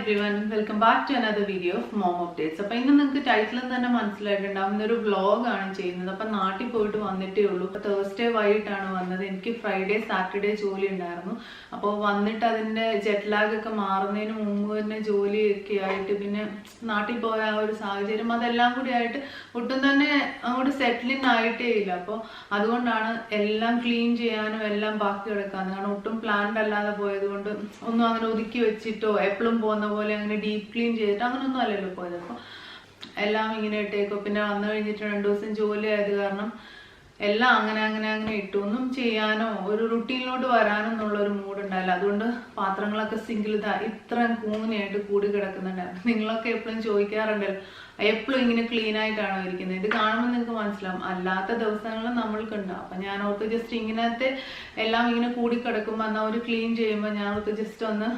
everyone, welcome back to another video of Mom Updates. അപ്പോൾ ഇന്ന് നിങ്ങൾക്ക് ടൈറ്റിൽ തന്നെ മനസ്സിലായിട്ടുണ്ടാവും ഇന്നൊരു വ്ളോഗ് ആണ് ചെയ്യുന്നത്. അപ്പോൾ നാട്ടിൽ പോയിട്ട് വന്നിട്ടേ ഉള്ളൂ. അപ്പോൾ തേഴ്സ്ഡേ വൈകിട്ടാണ് വന്നത്. എനിക്ക് ഫ്രൈഡേ സാറ്റർഡേ ജോലി ഉണ്ടായിരുന്നു. അപ്പോൾ വന്നിട്ട് അതിൻ്റെ ജെറ്റ് ലാഗ് ഒക്കെ മാറുന്നതിന് മുമ്പ് തന്നെ ജോലിയൊക്കെ ആയിട്ട് പിന്നെ നാട്ടിൽ പോയ ആ ഒരു സാഹചര്യം അതെല്ലാം കൂടി ആയിട്ട് ഒട്ടും തന്നെ അങ്ങോട്ട് സെറ്റിലിൻ ആയിട്ടേ ഇല്ല. അപ്പോൾ അതുകൊണ്ടാണ് എല്ലാം ക്ലീൻ ചെയ്യാനും എല്ലാം ബാക്കി കിടക്കാന്ന്. കാരണം ഒട്ടും പ്ലാൻഡ് അല്ലാതെ പോയത് കൊണ്ട് ഒന്നും അങ്ങനെ ഒതുക്കി വെച്ചിട്ടോ എപ്പോഴും പോകുന്ന പോലെ അങ്ങനെ ഡീപ്പ് ക്ലീൻ ചെയ്തിട്ട് അങ്ങനെയൊന്നും അല്ലല്ലോ പോയത്. അപ്പോൾ എല്ലാം ഇങ്ങനെ ഇട്ടേക്കോ. പിന്നെ വന്നു കഴിഞ്ഞിട്ട് 2 ദിവസം ജോലി ആയത് കാരണം എല്ലാം അങ്ങനെ ഇട്ടു. ഒന്നും ചെയ്യാനോ ഒരു റുട്ടീനിലോട്ട് വരാനോ എന്നുള്ള ഒരു മൂഡ് ഉണ്ടായില്ല. അതുകൊണ്ട് പാത്രങ്ങളൊക്കെ സിങ്കിൽ ഇത്രയും കൂങ്ങനെയായിട്ട് കൂടി കിടക്കുന്നുണ്ടായിരുന്നു. നിങ്ങളൊക്കെ എപ്പോഴും ചോദിക്കാറുണ്ടല്ലോ എപ്പോഴും ഇങ്ങനെ ക്ലീൻ ആയിട്ടാണോ ഇരിക്കുന്നത്. ഇത് കാണുമ്പോൾ നിങ്ങൾക്ക് മനസ്സിലാവും അല്ലാത്ത ദിവസങ്ങളിൽ നമ്മൾക്കുണ്ടാവും. അപ്പം ഞാൻ ഓർത്ത് ജസ്റ്റ് ഇങ്ങനത്തെ എല്ലാം ഇങ്ങനെ കൂടിക്കിടക്കുമ്പോൾ എന്നാൽ ഒരു ക്ലീൻ ചെയ്യുമ്പോൾ ഞാൻ ഓർത്ത് ജസ്റ്റ് ഒന്ന്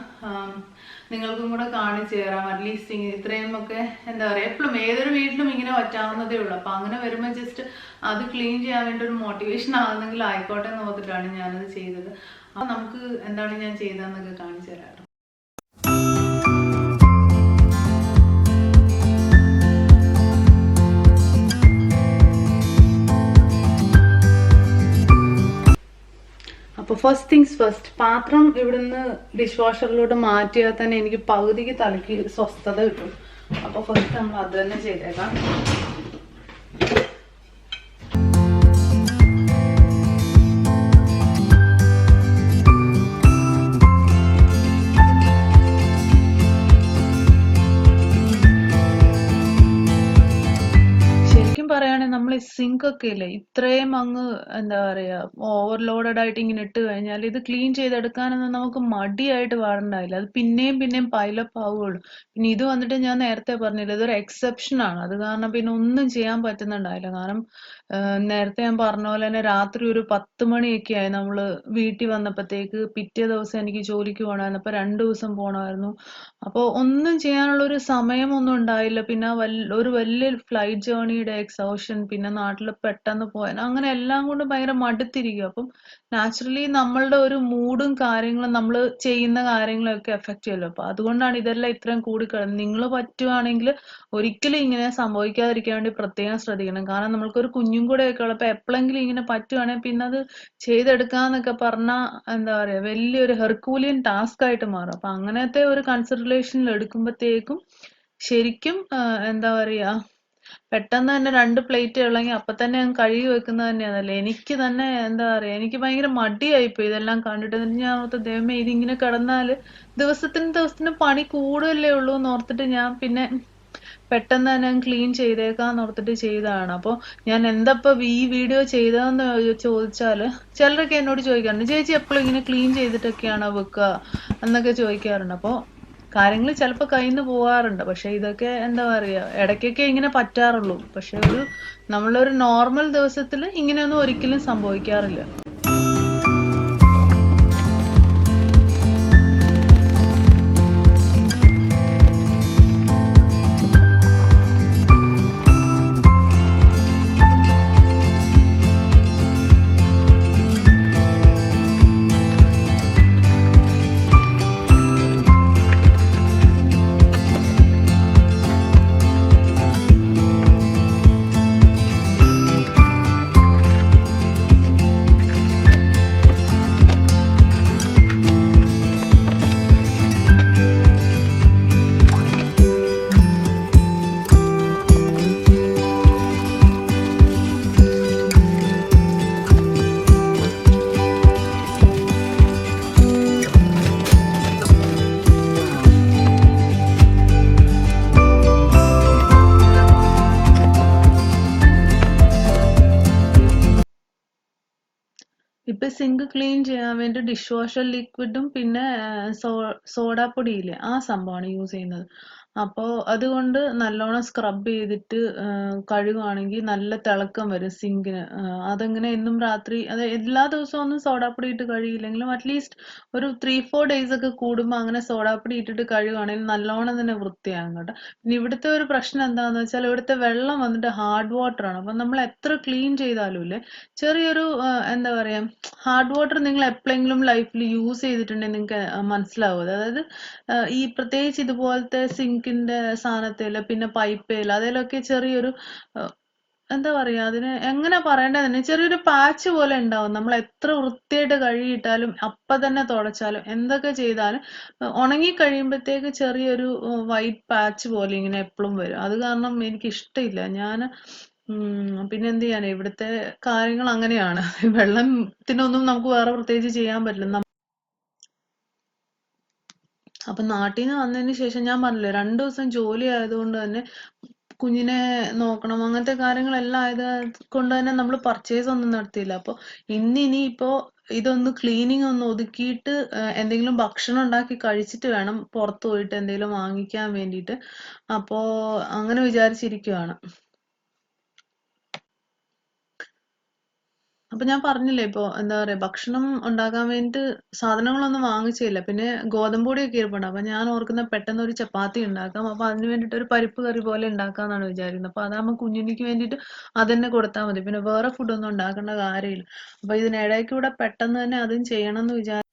നിങ്ങൾക്കും കൂടെ കാണിച്ചു തരാം. അറ്റ്ലീസ്റ്റ് ഇത്രയും ഒക്കെ എന്താ പറയുക എപ്പോഴും ഏതൊരു വീട്ടിലും ഇങ്ങനെ പറ്റാവുന്നതേ ഉള്ളൂ. അപ്പം അങ്ങനെ വരുമ്പോൾ ജസ്റ്റ് അത് ക്ലീൻ ചെയ്യാൻ വേണ്ടി ഒരു മോട്ടിവേഷൻ ആകുന്നെങ്കിൽ ആയിക്കോട്ടെ എന്ന് ഓർത്തിട്ടാണ് ഞാനത് ചെയ്തത്. അപ്പം നമുക്ക് എന്താണ് ഞാൻ ചെയ്തതെന്നൊക്കെ കാണിച്ചു തരാം. അപ്പോൾ ഫസ്റ്റ് തിങ്സ് ഫസ്റ്റ്, പാത്രം ഇവിടുന്ന് ഡിഷ് വാഷറിലോട്ട് മാറ്റിയാൽ തന്നെ എനിക്ക് പകുതിക്ക് തലയ്ക്ക് സ്വസ്ഥത കിട്ടും. അപ്പോൾ ഫസ്റ്റ് നമ്മൾ അത് തന്നെ ചെയ്തേക്കാം. പറയുകയാണെങ്കിൽ നമ്മൾ ഈ സിങ്ക് ഒക്കെ ഇല്ലേ ഇത്രയും അങ്ങ് എന്താ പറയാ ഓവർലോഡഡ് ആയിട്ട് ഇങ്ങനെ ഇട്ട് കഴിഞ്ഞാൽ ഇത് ക്ലീൻ ചെയ്തെടുക്കാനൊന്നും നമുക്ക് മടിയായിട്ട് പാടുണ്ടാവില്ല. അത് പിന്നെയും പൈലപ്പ് ആവുകയുള്ളൂ. പിന്നെ ഇത് വന്നിട്ട് ഞാൻ നേരത്തെ പറഞ്ഞില്ല ഇതൊരു എക്സെപ്ഷൻ ആണ്. അത് കാരണം പിന്നെ ഒന്നും ചെയ്യാൻ പറ്റുന്നുണ്ടാവില്ല. കാരണം നേരത്തെ ഞാൻ പറഞ്ഞ പോലെ തന്നെ രാത്രി ഒരു 10 മണിയൊക്കെ ആയി നമ്മള് വീട്ടിൽ വന്നപ്പോഴത്തേക്ക്. പിറ്റേ ദിവസം എനിക്ക് ജോലിക്ക് പോകണമായിരുന്നു. അപ്പൊ 2 ദിവസം പോകണമായിരുന്നു. അപ്പോൾ ഒന്നും ചെയ്യാനുള്ള ഒരു സമയമൊന്നും ഉണ്ടായില്ല. പിന്നെ ഒരു വലിയ ഫ്ലൈറ്റ് ജേർണിയുടെ എക്സോഷൻ, പിന്നെ നാട്ടിൽ പെട്ടെന്ന് പോയാൽ അങ്ങനെ എല്ലാം കൊണ്ട് ഭയങ്കര മടുത്തിരിക്കും. അപ്പം നാച്ചുറലി നമ്മളുടെ ഒരു മൂഡും കാര്യങ്ങളും നമ്മൾ ചെയ്യുന്ന കാര്യങ്ങളൊക്കെ എഫക്റ്റ് ചെയ്യുമല്ലോ. അപ്പൊ അതുകൊണ്ടാണ് ഇതെല്ലാം ഇത്രയും കൂടിക്കിടന്നത്. നിങ്ങൾ പറ്റുവാണെങ്കിൽ ഒരിക്കലും ഇങ്ങനെ സംഭവിക്കാതിരിക്കാൻ വേണ്ടി പ്രത്യേകം ശ്രദ്ധിക്കണം. കാരണം നമ്മൾക്കൊരു കുഞ്ഞും കൂടെ ഒക്കെ ഉള്ളപ്പോൾ എപ്പോഴെങ്കിലും ഇങ്ങനെ പറ്റുവാണെങ്കിൽ പിന്നെ അത് ചെയ്തെടുക്കാന്നൊക്കെ പറഞ്ഞാൽ എന്താ പറയാ വലിയൊരു ഹെർക്കൂലിയൻ ടാസ്ക് ആയിട്ട് മാറും. അപ്പൊ അങ്ങനത്തെ ഒരു കൺസിഡറേഷനിൽ എടുക്കുമ്പോഴത്തേക്കും ശരിക്കും എന്താ പറയാ പെട്ടെന്ന് തന്നെ 2 പ്ലേറ്റ് ഉള്ളെങ്കിൽ അപ്പൊ തന്നെ ഞാൻ കഴുകി വെക്കുന്നത് തന്നെയാണല്ലേ. എനിക്ക് തന്നെ എന്താ പറയാ എനിക്ക് ഭയങ്കര മടിയായിപ്പോയി ഇതെല്ലാം കണ്ടിട്ട്. എന്നിട്ട് ഞാൻ ഓർത്ത് ദൈവമേ ഇതിങ്ങനെ കിടന്നാല് ദിവസത്തിന് പണി കൂടുതലേ ഉള്ളൂ എന്ന് ഓർത്തിട്ട് ഞാൻ പിന്നെ പെട്ടെന്ന് തന്നെ ക്ലീൻ ചെയ്തേക്കാന്ന് ഓർത്തിട്ട് ചെയ്തതാണ്. അപ്പോൾ ഞാൻ എന്തപ്പോ ഈ വീഡിയോ ചെയ്തതെന്ന് ചോദിച്ചാല് ചിലരൊക്കെ എന്നോട് ചോദിക്കാറുണ്ട് ചേച്ചി എപ്പോഴും ഇങ്ങനെ ക്ലീൻ ചെയ്തിട്ടൊക്കെയാണോ വെക്കുക എന്നൊക്കെ ചോദിക്കാറുണ്ട്. അപ്പോൾ കാര്യങ്ങൾ ചിലപ്പോൾ കയ്യിൽ നിന്ന് പോകാറുണ്ട്. പക്ഷെ ഇതൊക്കെ എന്താ പറയാ ഇടയ്ക്കൊക്കെ ഇങ്ങനെ പറ്റാറുള്ളൂ. പക്ഷെ നമ്മളൊരു നോർമൽ ദിവസത്തിൽ ഇങ്ങനെയൊന്നും ഒരിക്കലും സംഭവിക്കാറില്ല. ഇപ്പൊ സിങ്ക് ക്ലീൻ ചെയ്യാൻ വേണ്ടി ഡിഷ് വാഷർ ലിക്വിഡും പിന്നെ സോഡാപ്പൊടിയില്ലേ ആ സംഭവമാണ് യൂസ് ചെയ്യുന്നത്. അപ്പോൾ അതുകൊണ്ട് നല്ലോണം സ്ക്രബ് ചെയ്തിട്ട് കഴുകുവാണെങ്കിൽ നല്ല തിളക്കം വരും സിങ്കിന്. അതങ്ങനെ എന്നും രാത്രി അത് എല്ലാ ദിവസവും ഒന്നും സോഡാപ്പൊടി ഇട്ട് കഴുകിയില്ലെങ്കിലും അറ്റ്ലീസ്റ്റ് ഒരു 3-4 ഡേയ്സ് ഒക്കെ കൂടുമ്പോൾ അങ്ങനെ സോഡാപ്പൊടി ഇട്ടിട്ട് കഴുകുവാണെങ്കിൽ നല്ലോണം തന്നെ വൃത്തിയാകും കേട്ടോ. പിന്നെ ഇവിടുത്തെ ഒരു പ്രശ്നം എന്താണെന്ന് വെച്ചാൽ ഇവിടുത്തെ വെള്ളം വന്നിട്ട് ഹാർഡ് വാട്ടർ ആണ്. അപ്പം നമ്മൾ എത്ര ക്ലീൻ ചെയ്താലും ഇല്ലേ, ചെറിയൊരു എന്താ പറയാ, ഹാർഡ് വാട്ടർ നിങ്ങൾ എപ്പോഴെങ്കിലും ലൈഫിൽ യൂസ് ചെയ്തിട്ടുണ്ടെങ്കിൽ നിങ്ങൾക്ക് മനസ്സിലാവും. അതായത് ഈ പ്രത്യേകിച്ച് ഇതുപോലത്തെ സിങ്കിന്റെ സാധനത്തില് പിന്നെ പൈപ്പേൽ അതിലൊക്കെ ചെറിയൊരു എന്താ പറയാ, അതിന് എങ്ങനെ പറയേണ്ടതിന് ചെറിയൊരു പാച്ച് പോലെ ഉണ്ടാവും. നമ്മൾ എത്ര വൃത്തിയായിട്ട് കഴുകിയിട്ടാലും അപ്പൊ തന്നെ തുടച്ചാലും എന്തൊക്കെ ചെയ്താലും ഉണങ്ങി കഴിയുമ്പോഴത്തേക്ക് ചെറിയൊരു വൈറ്റ് പാച്ച് പോലെ ഇങ്ങനെ എപ്പോഴും വരും. അത് കാരണം എനിക്ക് ഇഷ്ടമില്ല. ഞാൻ പിന്നെ എന്ത് ചെയ്യാനാ, ഇവിടുത്തെ കാര്യങ്ങൾ അങ്ങനെയാണ്. വെള്ളത്തിനൊന്നും നമുക്ക് വേറെ പ്രത്യേകിച്ച് ചെയ്യാൻ പറ്റില്ല. അപ്പൊ നാട്ടിൽ നിന്ന് വന്നതിന് ശേഷം ഞാൻ പറഞ്ഞില്ലേ, 2 ദിവസം ജോലി ആയതുകൊണ്ട് തന്നെ കുഞ്ഞിനെ നോക്കണം, അങ്ങനത്തെ കാര്യങ്ങളെല്ലാം ആയത് കൊണ്ട് തന്നെ നമ്മൾ പർച്ചേസ് ഒന്നും നടത്തിയില്ല. അപ്പോൾ ഇനിയിപ്പോ ഇതൊന്ന് ക്ലീനിങ് ഒന്ന് ഒതുക്കിയിട്ട് എന്തെങ്കിലും ഭക്ഷണം ഉണ്ടാക്കി കഴിച്ചിട്ട് വേണം പുറത്ത് പോയിട്ട് എന്തെങ്കിലും വാങ്ങിക്കാൻ വേണ്ടിയിട്ട്. അപ്പോ അങ്ങനെ വിചാരിച്ചിരിക്കുവാണ്. അപ്പൊ ഞാൻ പറഞ്ഞില്ലേ, ഇപ്പൊ എന്താ പറയാ, ഭക്ഷണം ഉണ്ടാക്കാൻ വേണ്ടിട്ട് സാധനങ്ങളൊന്നും വാങ്ങിച്ചില്ല. പിന്നെ ഗോതമ്പ് പൊടിയൊക്കെ ഇരിപ്പുണ്ട്. അപ്പൊ ഞാൻ ഓർക്കുന്ന പെട്ടെന്ന് ഒരു ചപ്പാത്തി ഉണ്ടാക്കാം. അപ്പൊ അതിന് വേണ്ടിട്ട് ഒരു പരിപ്പ് കറി പോലെ ഉണ്ടാക്കാന്നാണ് വിചാരിക്കുന്നത്. അപ്പൊ അതാകുമ്പോൾ കുഞ്ഞിനിക്ക് വേണ്ടിയിട്ട് അതന്നെ കൊടുത്താൽ മതി. പിന്നെ വേറെ ഫുഡൊന്നും ഉണ്ടാക്കേണ്ട കാര്യമില്ല. അപ്പൊ ഇതിനിടയ്ക്കൂടെ പെട്ടെന്ന് തന്നെ അതും ചെയ്യണം എന്ന് വിചാരിച്ചു.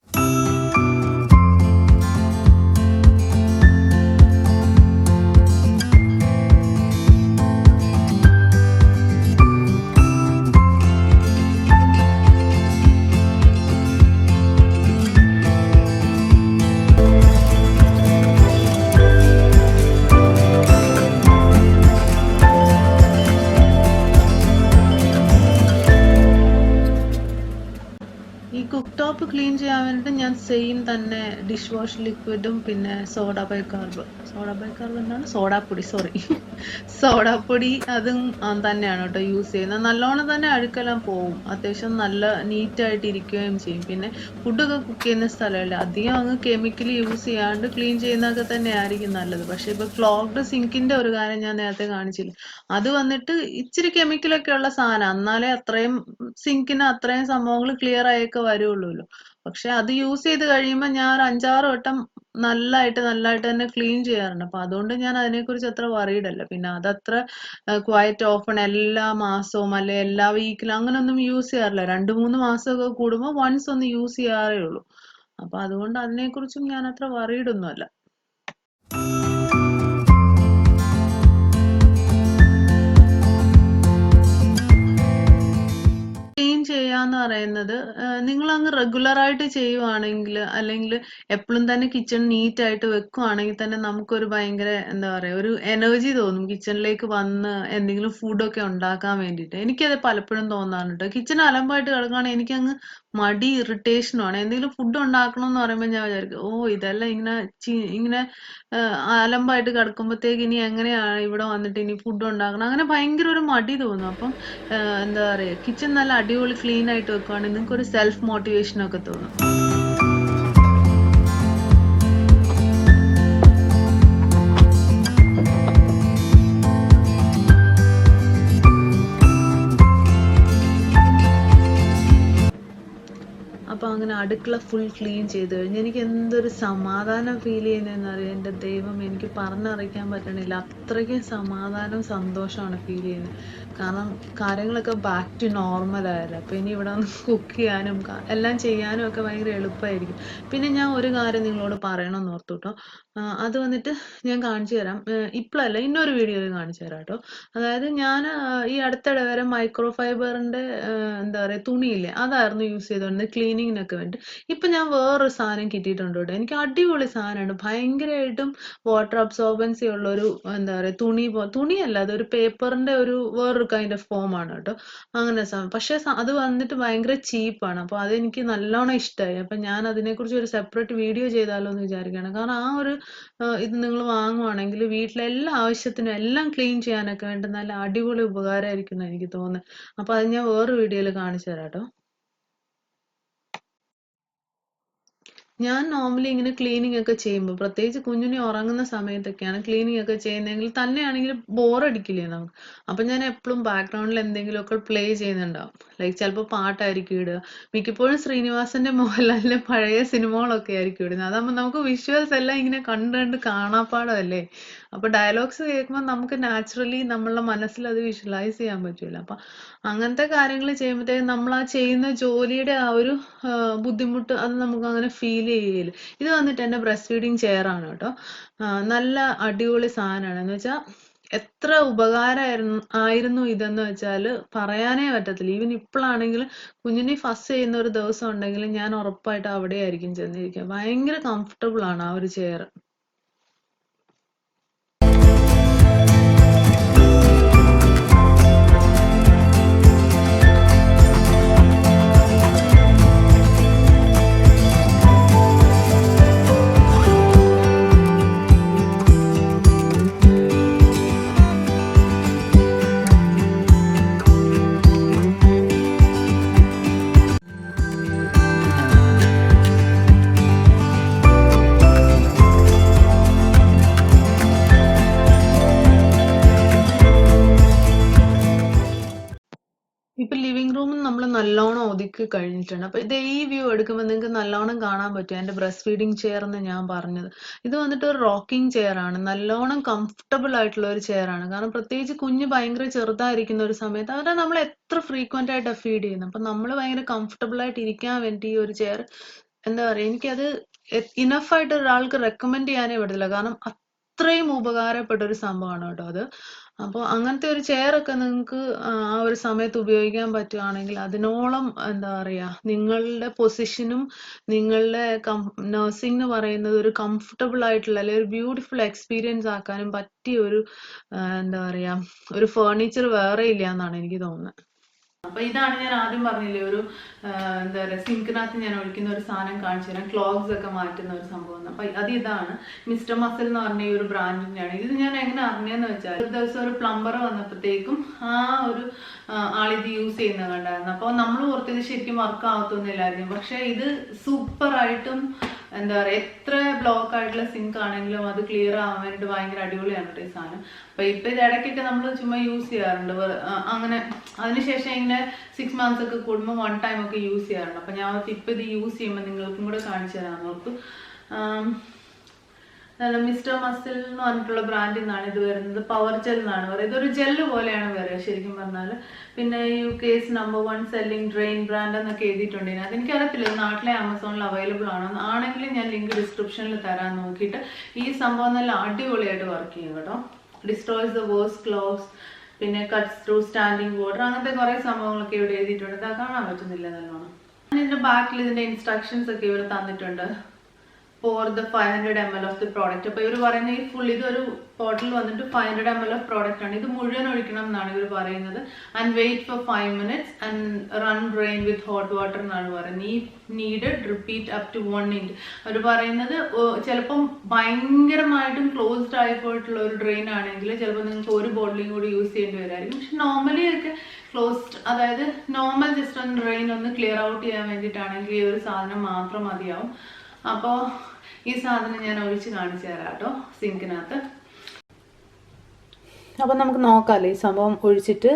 ഈ കുക്ക് ടോപ്പ് ക്ലീൻ ചെയ്യാൻ വേണ്ടിയിട്ട് ഞാൻ സെയിം തന്നെ ഡിഷ് വാഷ് ലിക്വിഡും പിന്നെ സോഡ ബൈക്കാർബ് എന്താണ്, സോഡാപ്പൊടി, സോറി, സോഡാപ്പൊടി അതും തന്നെയാണ് കേട്ടോ യൂസ് ചെയ്യുന്നത്. നല്ലോണം തന്നെ അഴുക്കെല്ലാം പോവും. അത്യാവശ്യം നല്ല നീറ്റായിട്ട് ഇരിക്കുകയും ചെയ്യും. പിന്നെ ഫുഡൊക്കെ കുക്ക് ചെയ്യുന്ന സ്ഥലമല്ലേ, അധികം അങ്ങ് കെമിക്കൽ യൂസ് ചെയ്യാണ്ട് ക്ലീൻ ചെയ്യുന്നതൊക്കെ തന്നെ ആയിരിക്കും നല്ലത്. പക്ഷെ ഇപ്പൊ ക്ലോഗ്ഡ് സിങ്കിന്റെ ഒരു കാര്യം ഞാൻ നേരത്തെ കാണിച്ചില്ല, അത് വന്നിട്ട് ഇച്ചിരി കെമിക്കലൊക്കെ ഉള്ള സാധനം, എന്നാലേ അത്രയും സിങ്കിന് അത്രയും സംഭവങ്ങൾ ക്ലിയർ ആയൊക്കെ വരുള്ളൂല്ലോ. പക്ഷെ അത് യൂസ് ചെയ്ത് കഴിയുമ്പോൾ ഞാൻ ഒരു 5-6 വട്ടം നല്ലതായിട്ട് തന്നെ ക്ലീൻ ചെയ്യാറുണ്ട്. അപ്പൊ അതുകൊണ്ട് ഞാൻ അതിനെക്കുറിച്ച് അത്ര worried അല്ല. പിന്നെ അതത്ര ക്വയറ്റ് ഓപ്പൺ എല്ലാ മാസവും അല്ലെ എല്ലാ വീക്കിലും അങ്ങനൊന്നും യൂസ് ചെയ്യാറില്ല. 2-3 മാസമൊക്കെ കൂടുമ്പോൾ വൺസ് ഒന്ന് യൂസ് ചെയ്യാറേ ഉള്ളൂ. അപ്പൊ അതുകൊണ്ട് അതിനെക്കുറിച്ചും ഞാൻ അത്ര worried ഒന്നും അല്ല. ക്ലീൻ ചെയ്യാന്ന് പറയുന്നത് നിങ്ങൾ അങ്ങ് റെഗുലർ ആയിട്ട് ചെയ്യുവാണെങ്കിൽ, അല്ലെങ്കിൽ എപ്പോഴും തന്നെ കിച്ചൺ നീറ്റ് ആയിട്ട് വെക്കുവാണെങ്കിൽ തന്നെ നമുക്കൊരു ഭയങ്കര എന്താ പറയാ, ഒരു എനർജി തോന്നും കിച്ചണിലേക്ക് വന്ന് എന്തെങ്കിലും ഫുഡൊക്കെ ഉണ്ടാക്കാൻ വേണ്ടിയിട്ട്. എനിക്കത് പലപ്പോഴും തോന്നാറുണ്ട്. കിച്ചൺ അലമ്പായിട്ട് കിടക്കുകയാണെങ്കിൽ എനിക്കങ്ങ് മടി, ഇറിറ്റേഷനുമാണ്. എന്തെങ്കിലും ഫുഡ് ഉണ്ടാക്കണം എന്ന് പറയുമ്പോൾ ഞാൻ വിചാരിക്കും, ഓ ഇതെല്ലാം ഇങ്ങനെ ഇങ്ങനെ അലമ്പായിട്ട് കിടക്കുമ്പോഴത്തേക്ക് ഇനി എങ്ങനെയാണ് ഇവിടെ വന്നിട്ട് ഇനി ഫുഡ് ഉണ്ടാക്കണം, അങ്ങനെ ഭയങ്കര ഒരു മടി തോന്നും. അപ്പം എന്താ പറയാ, കിച്ചൺ നല്ല അടിപൊളി ക്ലീൻ ആയിട്ട് വെക്കുവാണെങ്കിൽ നിങ്ങൾക്ക് ഒരു സെൽഫ് മോട്ടിവേഷൻ ഒക്കെ തോന്നും. അപ്പൊ അങ്ങനെ അടുക്കള ഫുൾ ക്ലീൻ ചെയ്ത് കഴിഞ്ഞ് എനിക്ക് എന്തൊരു സമാധാനം ഫീൽ ചെയ്യുന്നതെന്ന് അറിയാം. എൻ്റെ ദൈവം, എനിക്ക് പറഞ്ഞറിയിക്കാൻ പറ്റണില്ല. അത്രയ്ക്കും സമാധാനവും സന്തോഷമാണ് ഫീൽ ചെയ്യുന്നത്. കാരണം കാര്യങ്ങളൊക്കെ ബാക്ക് ടു നോർമൽ ആയല്ലോ. അപ്പൊ ഇനി ഇവിടെ വന്ന് കുക്ക് ചെയ്യാനും എല്ലാം ചെയ്യാനും ഒക്കെ ഭയങ്കര എളുപ്പമായിരിക്കും. പിന്നെ ഞാൻ ഒരു കാര്യം നിങ്ങളോട് പറയണമെന്ന് ഓർത്തു കേട്ടോ. അത് വന്നിട്ട് ഞാൻ കാണിച്ചു തരാം. ഇപ്പോഴല്ല, ഇന്നൊരു വീഡിയോയിൽ കാണിച്ചു തരാം കേട്ടോ. അതായത് ഞാൻ ഈ അടുത്തിടെ വരെ മൈക്രോ ഫൈബറിന്റെ എന്താ പറയാ, തുണിയില്ലേ, അതായിരുന്നു യൂസ് ചെയ്തോണ്ടിരുന്നത് ക്ലീനിങ്ങിനൊക്കെ വേണ്ടി. ഇപ്പൊ ഞാൻ വേറൊരു സാധനം കിട്ടിയിട്ടുണ്ട് കേട്ടോ. എനിക്ക് അടിപൊളി സാധനമാണ്. ഭയങ്കരമായിട്ടും വാട്ടർ അബ്സോർബൻസി ഉള്ള ഒരു എന്താ പറയാ, തുണിയല്ല, അതൊരു പേപ്പറിന്റെ ഒരു വേറൊരു കൈൻഡ് ഓഫ് ഫോം ആണ് കേട്ടോ. അങ്ങനെ സാധനം, പക്ഷെ അത് വന്നിട്ട് ഭയങ്കര ചീപ്പാണ്. അപ്പൊ അതെനിക്ക് നല്ലോണം ഇഷ്ടമായി. അപ്പൊ ഞാൻ അതിനെക്കുറിച്ച് ഒരു സെപ്പറേറ്റ് വീഡിയോ ചെയ്താലോ എന്ന് വിചാരിക്കുകയാണ്. കാരണം ആ ഒരു ഇത് നിങ്ങൾ വാങ്ങുവാണെങ്കിൽ വീട്ടിലെ എല്ലാ ആവശ്യത്തിനും എല്ലാം ക്ലീൻ ചെയ്യാനൊക്കെ വേണ്ടി നല്ല അടിപൊളി ഉപകാരമായിരിക്കും എന്ന് എനിക്ക് തോന്നുന്നത്. അപ്പൊ അത് ഞാൻ വേറെ വീഡിയോയിൽ കാണിച്ചു തരാം കേട്ടോ. ഞാൻ നോർമലി ഇങ്ങനെ ക്ലീനിങ് ഒക്കെ ചെയ്യുമ്പോൾ പ്രത്യേകിച്ച് കുഞ്ഞിനെ ഉറങ്ങുന്ന സമയത്തൊക്കെയാണ് ക്ലീനിങ് ഒക്കെ ചെയ്യുന്നതെങ്കിൽ തന്നെയാണെങ്കിൽ ബോറടിക്കില്ലേ നമുക്ക്. അപ്പം ഞാൻ എപ്പോഴും ബാക്ക്ഗ്രൗണ്ടിൽ എന്തെങ്കിലുമൊക്കെ പ്ലേ ചെയ്യുന്നുണ്ടാവും. ലൈക്ക് ചിലപ്പോൾ പാട്ടായിരിക്കും ഇടുക. മിക്കപ്പോഴും ശ്രീനിവാസന്റെ മോഹൻലാലിന്റെ പഴയ സിനിമകളൊക്കെ ആയിരിക്കും ഇടുന്നത്. അതാകുമ്പോൾ നമുക്ക് വിഷ്വൽസ് എല്ലാം ഇങ്ങനെ കണ്ട് കണ്ട് കാണാപ്പാടമല്ലേ. അപ്പോൾ ഡയലോഗ്സ് കേൾക്കുമ്പോൾ നമുക്ക് നാച്ചുറലി നമ്മളുടെ മനസ്സിൽ അത് വിഷ്വലൈസ് ചെയ്യാൻ പറ്റുമല്ലോ. അപ്പം അങ്ങനത്തെ കാര്യങ്ങൾ ചെയ്യുമ്പോഴത്തേക്കും നമ്മൾ ആ ചെയ്യുന്ന ജോലിയുടെ ആ ഒരു ബുദ്ധിമുട്ട് അത് നമുക്ക് അങ്ങനെ ഫീൽ ചെയ്യില്ല. ഇത് വന്നിട്ട് എൻ്റെ ബ്രസ്റ്റ് ഫീഡിങ് ചെയർ ആണ് കേട്ടോ. നല്ല അടിപൊളി സാധനമാണ്. എന്ന് വെച്ചാൽ എത്ര ആയിരുന്നു ഇതെന്ന് വെച്ചാൽ പറയാനേ പറ്റത്തില്ല. ഈവൻ ഇപ്പോഴാണെങ്കിലും കുഞ്ഞിനെ ഫസ്റ്റ് ചെയ്യുന്ന ഒരു ദിവസം ഉണ്ടെങ്കിൽ ഞാൻ ഉറപ്പായിട്ട് അവിടെ ആയിരിക്കും ചെന്നിരിക്കുക. ഭയങ്കര കംഫർട്ടബിൾ ആണ് ആ ഒരു ചെയർ. ഇപ്പൊ ലിവിംഗ് റൂം നമ്മൾ നല്ലോണം ഒതുക്കി കഴിഞ്ഞിട്ടുണ്ട്. അപ്പൊ ഇത് ഈ വ്യൂ എടുക്കുമ്പോൾ നിങ്ങൾക്ക് നല്ലോണം കാണാൻ പറ്റും എന്റെ ബ്രസ്റ്റ് ഫീഡിങ് ചെയർ എന്ന് ഞാൻ പറഞ്ഞത്. ഇത് വന്നിട്ട് ഒരു റോക്കിംഗ് ചെയർ ആണ്. നല്ലോണം കംഫർട്ടബിൾ ആയിട്ടുള്ള ഒരു ചെയർ ആണ്. കാരണം പ്രത്യേകിച്ച് കുഞ്ഞ് ഭയങ്കര ചെറുതായിരിക്കുന്ന ഒരു സമയത്ത് അവരെ നമ്മൾ എത്ര ഫ്രീക്വന്റ് ആയിട്ടാണ് ഫീഡ് ചെയ്യുന്നത്. അപ്പൊ നമ്മൾ ഭയങ്കര കംഫർട്ടബിൾ ആയിട്ട് ഇരിക്കാൻ വേണ്ടി ഈ ഒരു ചെയർ എന്താ പറയാ, എനിക്കത് ഇനഫ് ആയിട്ട് ഒരാൾക്ക് റെക്കമെൻഡ് ചെയ്യാനേ പറ്റത്തില്ല. കാരണം അത്രയും ഉപകാരപ്പെട്ട ഒരു സംഭവമാണ് കേട്ടോ അത്. അപ്പോൾ അങ്ങനത്തെ ഒരു ചെയറൊക്കെ നിങ്ങൾക്ക് ആ ഒരു സമയത്ത് ഉപയോഗിക്കാൻ പറ്റുകയാണെങ്കിൽ അതിനോളം എന്താ പറയാ, നിങ്ങളുടെ പൊസിഷനും നിങ്ങളുടെ നഴ്സിംഗ് എന്ന് പറയുന്നത് ഒരു കംഫർട്ടബിൾ ആയിട്ടുള്ള അല്ലെങ്കിൽ ഒരു ബ്യൂട്ടിഫുൾ എക്സ്പീരിയൻസ് ആക്കാനും പറ്റിയ ഒരു എന്താ പറയാ, ഒരു ഫേർണിച്ചർ വേറെ ഇല്ല എന്നാണ് എനിക്ക് തോന്നുന്നത്. അപ്പൊ ഇതാണ് ഞാൻ ആദ്യം പറഞ്ഞില്ലേ, ഒരു എന്താ പറയാ, സിങ്കിനകത്ത് ഞാൻ ഒഴിക്കുന്ന ഒരു സാധനം കാണിച്ചു തരാം. ക്ലോഗ്സ് ഒക്കെ മാറ്റുന്ന ഒരു സംഭവം. അപ്പൊ അത് ഇതാണ് മിസ്റ്റർ മസിൽ എന്ന് പറഞ്ഞ ഈ ഒരു ബ്രാൻഡിന്റെയാണ്. ഇത് ഞാൻ എങ്ങനെ അറിഞ്ഞതെന്ന് വെച്ചാൽ ഒരു ദിവസം ഒരു പ്ലംബർ വന്നപ്പോഴത്തേക്കും ആ ഒരു ആളിത് യൂസ് ചെയ്യുന്നത് കണ്ടായിരുന്നു. അപ്പൊ നമ്മൾ ഓർത്തത് ശരിക്കും വർക്ക് ആവത്തൊന്നുമില്ലായിരുന്നു. പക്ഷെ ഇത് സൂപ്പർ ആയിട്ടും എന്താ പറയാ, എത്ര ബ്ലോക്ക് ആയിട്ടുള്ള സിങ്ക് ആണെങ്കിലും അത് ക്ലിയർ ആവാൻ വേണ്ടിട്ട് ഭയങ്കര അടിപൊളിയാണ് കേട്ടോ ഈ സാധനം. അപ്പൊ ഇപ്പൊ ഇത് ഇടയ്ക്കൊക്കെ നമ്മൾ ചുമ്മാ യൂസ് ചെയ്യാറുണ്ട്. അങ്ങനെ അതിനുശേഷം ഇങ്ങനെ 6 months ഒക്കെ കൂടുമ്പോൾ 1 time ഒക്കെ യൂസ് ചെയ്യാറുണ്ട്. അപ്പൊ ഞാൻ ഇപ്പൊ ഇത് യൂസ് ചെയ്യുമ്പോൾ നിങ്ങൾക്കും കൂടെ കാണിച്ചു തരാൻ ഓർത്തു. മിസ്റ്റർ മസിൽ എന്ന് പറഞ്ഞിട്ടുള്ള ബ്രാൻഡിൽ നിന്നാണ് ഇത് വരുന്നത്. പവർ ജെൽ എന്നാണ് പറയുന്നത്. ഇതൊരു ജെല്ല് പോലെയാണ് വരിക ശരിക്കും പറഞ്ഞാൽ. പിന്നെ UK's number 1 selling drain brand എന്നൊക്കെ എഴുതിയിട്ടുണ്ട്. അതെനിക്ക് അറിയത്തില്ല നാട്ടിലെ ആമസോണിൽ അവൈലബിൾ ആണോ. ആണെങ്കിൽ ഞാൻ ലിങ്ക് ഡിസ്ക്രിപ്ഷനിൽ തരാൻ നോക്കിയിട്ട്. ഈ സംഭവം നല്ല അടിപൊളിയായിട്ട് വർക്ക് ചെയ്യും കേട്ടോ. ഡിസ്ട്രോയ്സ് ദ വേഴ്സ്റ്റ് ക്ലോഗ്സ്, പിന്നെ കട്ട്സ് ത്രൂ സ്റ്റാൻഡിങ് വാട്ടർ, അങ്ങനത്തെ കുറെ സംഭവങ്ങളൊക്കെ ഇവിടെ എഴുതിയിട്ടുണ്ട്. ഇത് കാണാൻ പറ്റുന്നില്ല നല്ലോണം. ഇതിന്റെ ബാക്കിൽ ഇതിന്റെ ഇൻസ്ട്രക്ഷൻസ് ഒക്കെ ഇവർ തന്നിട്ടുണ്ട് for the 500 ml of the product. അപ്പൊ ഇവർ പറയുന്ന ഈ ഫുൾ ഇതൊരു ബോട്ടിൽ വന്നിട്ട് 500 ml ഓഫ് പ്രോഡക്റ്റ് ആണ്. ഇത് മുഴുവൻ ഒഴിക്കണം എന്നാണ് ഇവർ പറയുന്നത്. And wait for 5 minutes and run drain with hot water എന്നാണ് പറയുന്നത്. ഈ needed repeat up to 1 inch. അവർ പറയുന്നത് ചിലപ്പം ഭയങ്കരമായിട്ടും ക്ലോസ്ഡ് ആയിപ്പോയിട്ടുള്ള ഒരു ഡ്രെയിൻ ആണെങ്കിൽ ചിലപ്പോൾ നിങ്ങൾക്ക് ഒരു ബോട്ടിലും കൂടി യൂസ് ചെയ്യേണ്ടി വരായിരിക്കും. പക്ഷെ നോർമലി ഒക്കെ ക്ലോസ്ഡ്, അതായത് നോർമൽ ജസ്റ്റ് ഒന്ന് ഡ്രെയിൻ ഒന്ന് ക്ലിയർ ഔട്ട് ചെയ്യാൻ വേണ്ടിയിട്ടാണെങ്കിൽ ഈ ഒരു സാധനം മാത്രം മതിയാവും. അപ്പോൾ ഈ സാധനം ഞാൻ ഒഴിച്ച് കാണിച്ചു തരാം കേട്ടോ സിങ്കിനകത്ത്. അപ്പം നമുക്ക് നോക്കാമല്ലോ ഈ സംഭവം ഒഴിച്ചിട്ട്.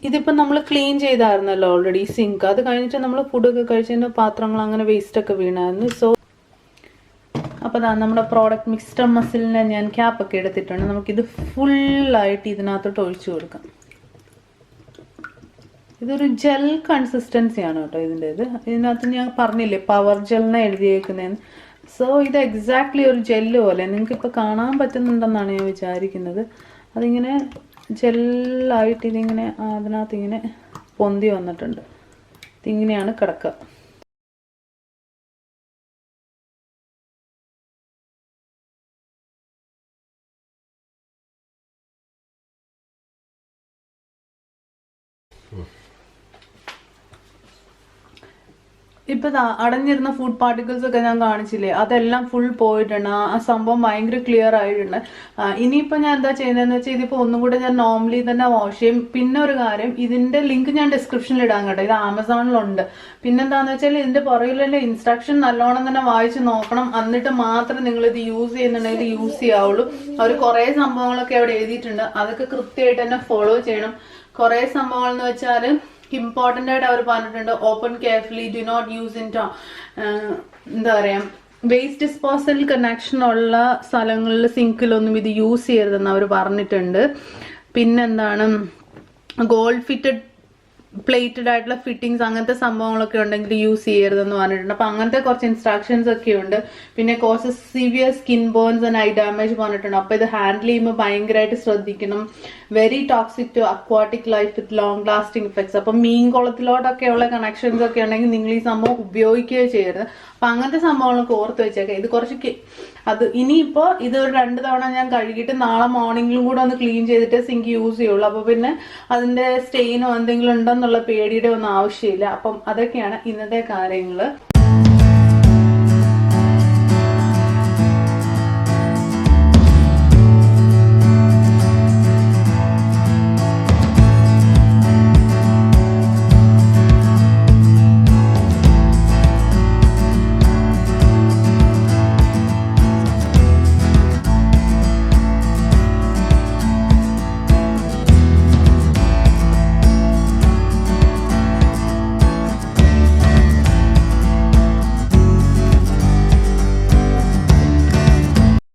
ഇതിപ്പം നമ്മൾ ക്ലീൻ ചെയ്തായിരുന്നല്ലോ ഓൾറെഡി സിങ്ക്. അത് കഴിഞ്ഞിട്ട് നമ്മൾ ഫുഡൊക്കെ കഴിച്ചതിൻ്റെ പാത്രങ്ങൾ അങ്ങനെ വേസ്റ്റൊക്കെ വീണായിരുന്നു. സോ അപ്പോൾ നമ്മുടെ പ്രോഡക്റ്റ് മിസ്റ്റർ മസിലിനെ ഞാൻ ക്യാപ്പൊക്കെ എടുത്തിട്ടുണ്ട്. നമുക്കിത് ഫുള്ളായിട്ട് ഇതിനകത്തോട്ട് ഒഴിച്ചു കൊടുക്കാം. ഇതൊരു ജെൽ കൺസിസ്റ്റൻസിയാണ് കേട്ടോ ഇതിൻ്റെത്. ഇതിനകത്ത് ഞാൻ പറഞ്ഞില്ലേ പവർ ജെല്ലിനെ എഴുതിയേക്കുന്നതെന്ന്. സോ ഇത് എക്സാക്ട്ലി ഒരു ജെല്ല് പോലെ നിങ്ങൾക്കിപ്പോൾ കാണാൻ പറ്റുന്നുണ്ടെന്നാണ് ഞാൻ വിചാരിക്കുന്നത്. അതിങ്ങനെ ജെല്ലായിട്ട് ഇതിങ്ങനെ അതിനകത്ത് ഇങ്ങനെ പൊന്തി വന്നിട്ടുണ്ട്. ഇതിങ്ങനെയാണ് കിടക്കുക. ഇപ്പൊ അടഞ്ഞിരുന്ന ഫുഡ് പാർട്ടിക്കിൾസ് ഒക്കെ ഞാൻ കാണിച്ചില്ലേ, അതെല്ലാം ഫുൾ പോയിട്ടുണ്ട്. ആ സംഭവം ഭയങ്കര ക്ലിയർ ആയിട്ടുണ്ട്. ഇനിയിപ്പോ ഞാൻ എന്താ ചെയ്യുന്നതെന്ന് വെച്ചാൽ ഇതിപ്പോ ഒന്നും കൂടെ ഞാൻ നോർമലി തന്നെ വാഷ് ചെയ്യും. പിന്നെ ഒരു കാര്യം, ഇതിന്റെ ലിങ്ക് ഞാൻ ഡിസ്ക്രിപ്ഷനിൽ ഇടാൻ കേട്ടോ, ഇത് ആമസോണിലുണ്ട്. പിന്നെന്താന്ന് വെച്ചാൽ ഇതിന്റെ പുറകിലെ ഇൻസ്ട്രക്ഷൻ നല്ലോണം തന്നെ വായിച്ച് നോക്കണം, എന്നിട്ട് മാത്രം നിങ്ങൾ ഇത് യൂസ് ചെയ്യുന്നുണ്ടെങ്കിൽ യൂസ് ചെയ്യാവുള്ളൂ. അവർ കുറെ സംഭവങ്ങളൊക്കെ അവിടെ എഴുതിയിട്ടുണ്ട്, അതൊക്കെ കൃത്യമായിട്ട് തന്നെ ഫോളോ ചെയ്യണം. കുറെ സംഭവങ്ങൾ എന്ന് വെച്ചാൽ ഇമ്പോർട്ടൻ്റ് ആയിട്ട് അവർ പറഞ്ഞിട്ടുണ്ട്. Open carefully, do not use in എന്താ പറയാ, വേസ്റ്റ് ഡിസ്പോസൽ കണക്ഷൻ ഉള്ള സ്ഥലങ്ങളിൽ സിങ്കിലൊന്നും ഇത് യൂസ് ചെയ്യരുതെന്ന് അവർ പറഞ്ഞിട്ടുണ്ട്. പിന്നെന്താണ്, ഗോൾഡ് ഫിറ്റഡ് പ്ലേറ്റഡ് ആയിട്ടുള്ള ഫിറ്റിങ്സ് അങ്ങനത്തെ സംഭവങ്ങളൊക്കെ ഉണ്ടെങ്കിൽ യൂസ് ചെയ്യരുതെന്ന് പറഞ്ഞിട്ടുണ്ട്. അപ്പൊ അങ്ങനത്തെ കുറച്ച് ഇൻസ്ട്രക്ഷൻസ് ഒക്കെ ഉണ്ട്. പിന്നെ കുറച്ച് severe skin burns and eye damage പറഞ്ഞിട്ടുണ്ട്. അപ്പൊ ഇത് ഹാൻഡിൽ ചെയ്യുമ്പോൾ ഭയങ്കരമായിട്ട് ശ്രദ്ധിക്കണം. Very toxic to aquatic life with long lasting effects. അപ്പൊ മീൻ കുളത്തിലോട്ടൊക്കെ ഉള്ള കണക്ഷൻസ് ഒക്കെ ഉണ്ടെങ്കിൽ നിങ്ങൾ ഈ സംഭവം ഉപയോഗിക്കുകയോ ചെയ്യരുത്. അപ്പൊ അങ്ങനത്തെ സംഭവങ്ങളൊക്കെ ഓർത്ത് വെച്ചേക്കാം. ഇത് കുറച്ച് അത് ഇനിയിപ്പോ ഇത് ഒരു 2 തവണ ഞാൻ കഴുകിയിട്ട് നാളെ മോർണിംഗിലും കൂടെ ഒന്ന് ക്ലീൻ ചെയ്തിട്ട് സിങ്ക് യൂസ് ചെയ്യുള്ളൂ. അപ്പൊ പിന്നെ അതിന്റെ സ്റ്റെയിനോ എന്തെങ്കിലും ഉണ്ടെന്നുള്ള പേടിയുടെ ഒന്നും ആവശ്യമില്ല. അപ്പം അതൊക്കെയാണ് ഇന്നത്തെ കാര്യങ്ങള്.